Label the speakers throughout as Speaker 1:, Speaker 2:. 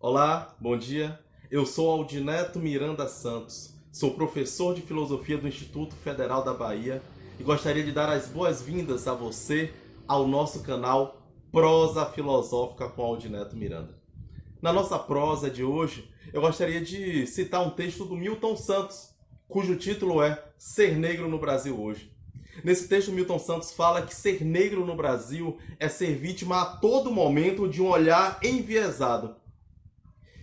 Speaker 1: Olá, bom dia. Eu sou Aldineto Miranda Santos. Sou professor de filosofia do Instituto Federal da Bahia e gostaria de dar as boas-vindas a você ao nosso canal Prosa Filosófica com Aldineto Miranda. Na nossa prosa de hoje, eu gostaria de citar um texto do Milton Santos, cujo título é Ser Negro no Brasil Hoje. Nesse texto, Milton Santos fala que ser negro no Brasil é ser vítima a todo momento de um olhar enviesado.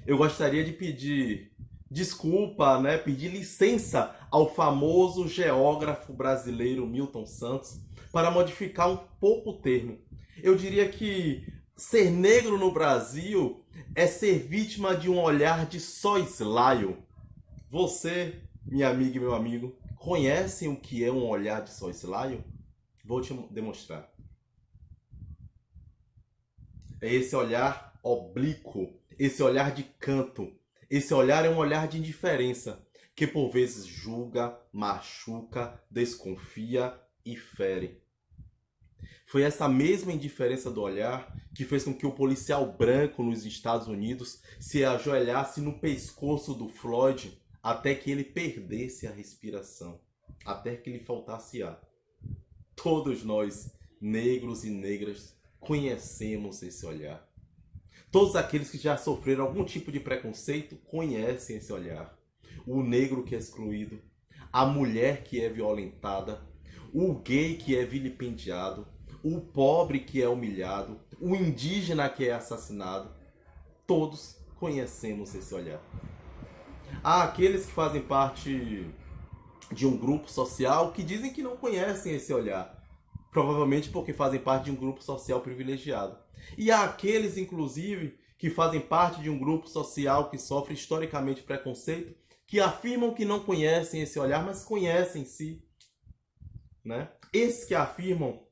Speaker 1: Eu gostaria de pedir desculpa, pedir licença ao famoso geógrafo brasileiro Milton Santos para modificar um pouco o termo. Eu diria que ser negro no Brasil é ser vítima de um olhar de soslaio. Você, minha amiga e meu amigo, conhecem o que é um olhar de soslaio? Vou te demonstrar. É esse olhar oblíquo, esse olhar de canto. Esse olhar é um olhar de indiferença, que por vezes julga, machuca, desconfia e fere. Foi essa mesma indiferença do olhar que fez com que o policial branco nos Estados Unidos se ajoelhasse no pescoço do Floyd até que ele perdesse a respiração, até que lhe faltasse ar. Todos nós, negros e negras, conhecemos esse olhar. Todos aqueles que já sofreram algum tipo de preconceito conhecem esse olhar. O negro que é excluído, a mulher que é violentada, o gay que é vilipendiado, o pobre que é humilhado, o indígena que é assassinado. Todos conhecemos esse olhar. Há aqueles que fazem parte de um grupo social que dizem que não conhecem esse olhar. Provavelmente porque fazem parte de um grupo social privilegiado. E há aqueles, inclusive, que fazem parte de um grupo social que sofre historicamente preconceito, que afirmam que não conhecem esse olhar, mas conhecem sim. Esses que afirmam,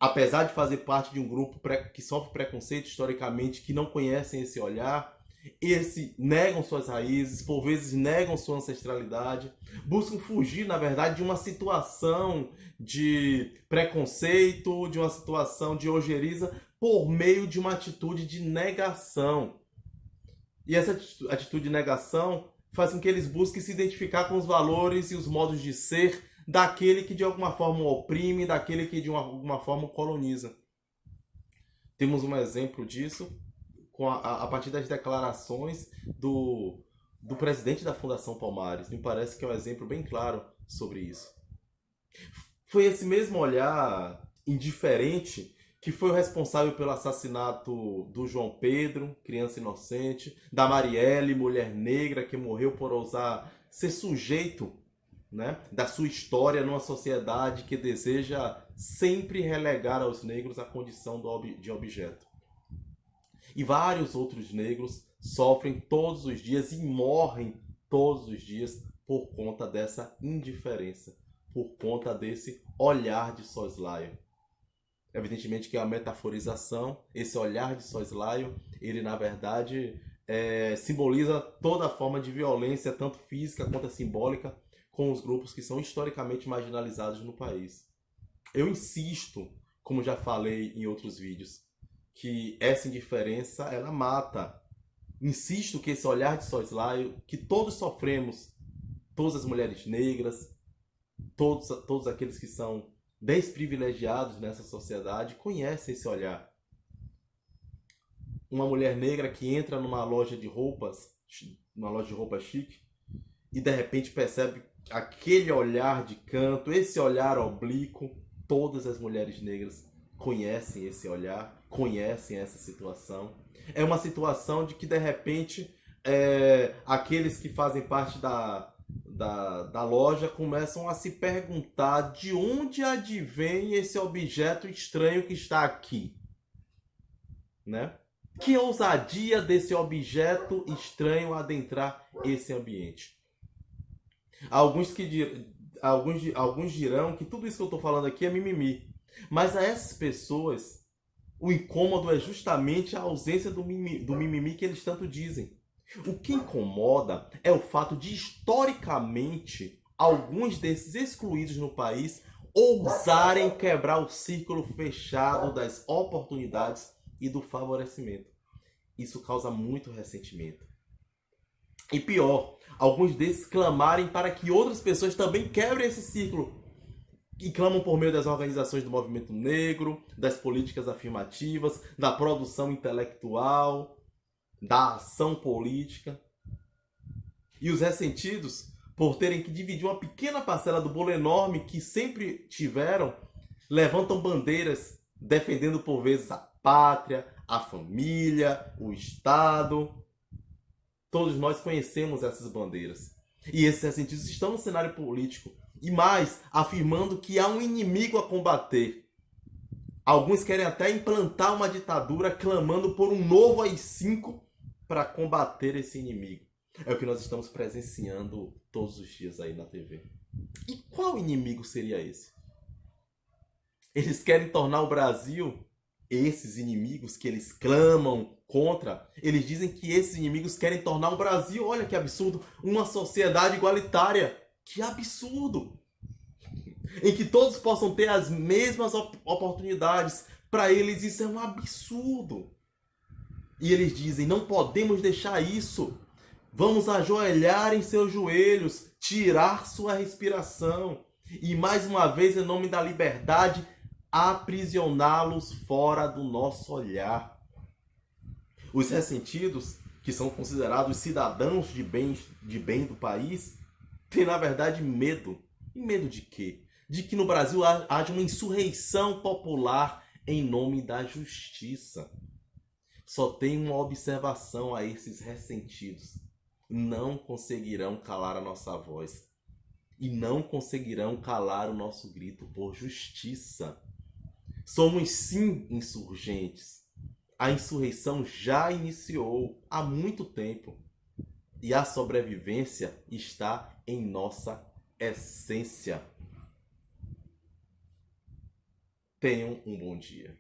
Speaker 1: apesar de fazer parte de um grupo que sofre preconceito historicamente, que não conhecem esse olhar, esses negam suas raízes, por vezes negam sua ancestralidade, buscam fugir, na verdade, de uma situação de preconceito, de uma situação de ojeriza, por meio de uma atitude de negação. E essa atitude de negação faz com que eles busquem se identificar com os valores e os modos de ser daquele que de alguma forma oprime, daquele que de alguma forma coloniza. Temos um exemplo disso a partir das declarações do presidente da Fundação Palmares. Me parece que é um exemplo bem claro sobre isso. Foi esse mesmo olhar indiferente que foi o responsável pelo assassinato do João Pedro, criança inocente, da Marielle, mulher negra, que morreu por ousar ser sujeito, da sua história numa sociedade que deseja sempre relegar aos negros a condição de objeto. E vários outros negros sofrem todos os dias e morrem todos os dias por conta dessa indiferença, por conta desse olhar de soslaio. Evidentemente que é uma metaforização, esse olhar de soslaio, ele na verdade simboliza toda forma de violência, tanto física quanto simbólica, com os grupos que são historicamente marginalizados no país. Eu insisto, como já falei em outros vídeos, que essa indiferença, ela mata. Insisto que esse olhar de soslaio, que todos sofremos, todas as mulheres negras, todos aqueles que são desprivilegiados nessa sociedade, conhecem esse olhar. Uma mulher negra que entra numa loja de roupas chique, e de repente percebe aquele olhar de canto, esse olhar oblíquo. Todas as mulheres negras conhecem esse olhar, conhecem essa situação. É uma situação de que, de repente, aqueles que fazem parte da loja começam a se perguntar de onde advém esse objeto estranho que está aqui. Que ousadia desse objeto estranho adentrar esse ambiente. Alguns dirão que tudo isso que eu estou falando aqui é mimimi. Mas a essas pessoas, o incômodo é justamente a ausência do mimimi que eles tanto dizem. O que incomoda é o fato de, historicamente, alguns desses excluídos no país ousarem quebrar o círculo fechado das oportunidades e do favorecimento. Isso causa muito ressentimento. E pior, alguns desses clamarem para que outras pessoas também quebrem esse círculo e clamam por meio das organizações do movimento negro, das políticas afirmativas, da produção intelectual, da ação política. E os ressentidos, por terem que dividir uma pequena parcela do bolo enorme que sempre tiveram, levantam bandeiras defendendo por vezes a pátria, a família, o Estado. Todos nós conhecemos essas bandeiras. E esses ressentidos estão no cenário político. E mais, afirmando que há um inimigo a combater. Alguns querem até implantar uma ditadura clamando por um novo AI-5 para combater esse inimigo. É o que nós estamos presenciando todos os dias aí na TV. E qual inimigo seria esse? Eles querem tornar o Brasil, esses inimigos que eles clamam contra, eles dizem que esses inimigos querem tornar o Brasil, olha que absurdo, uma sociedade igualitária. Que absurdo! Em que todos possam ter as mesmas oportunidades. Para eles isso é um absurdo. E eles dizem, não podemos deixar isso. Vamos ajoelhar em seus joelhos, tirar sua respiração. E mais uma vez, em nome da liberdade, aprisioná-los fora do nosso olhar. Os ressentidos, que são considerados cidadãos de bem do país, têm na verdade medo. E medo de quê? De que no Brasil haja uma insurreição popular em nome da justiça. Só tem uma observação a esses ressentidos. Não conseguirão calar a nossa voz. E não conseguirão calar o nosso grito por justiça. Somos sim insurgentes. A insurreição já iniciou há muito tempo. E a sobrevivência está em nossa essência. Tenham um bom dia.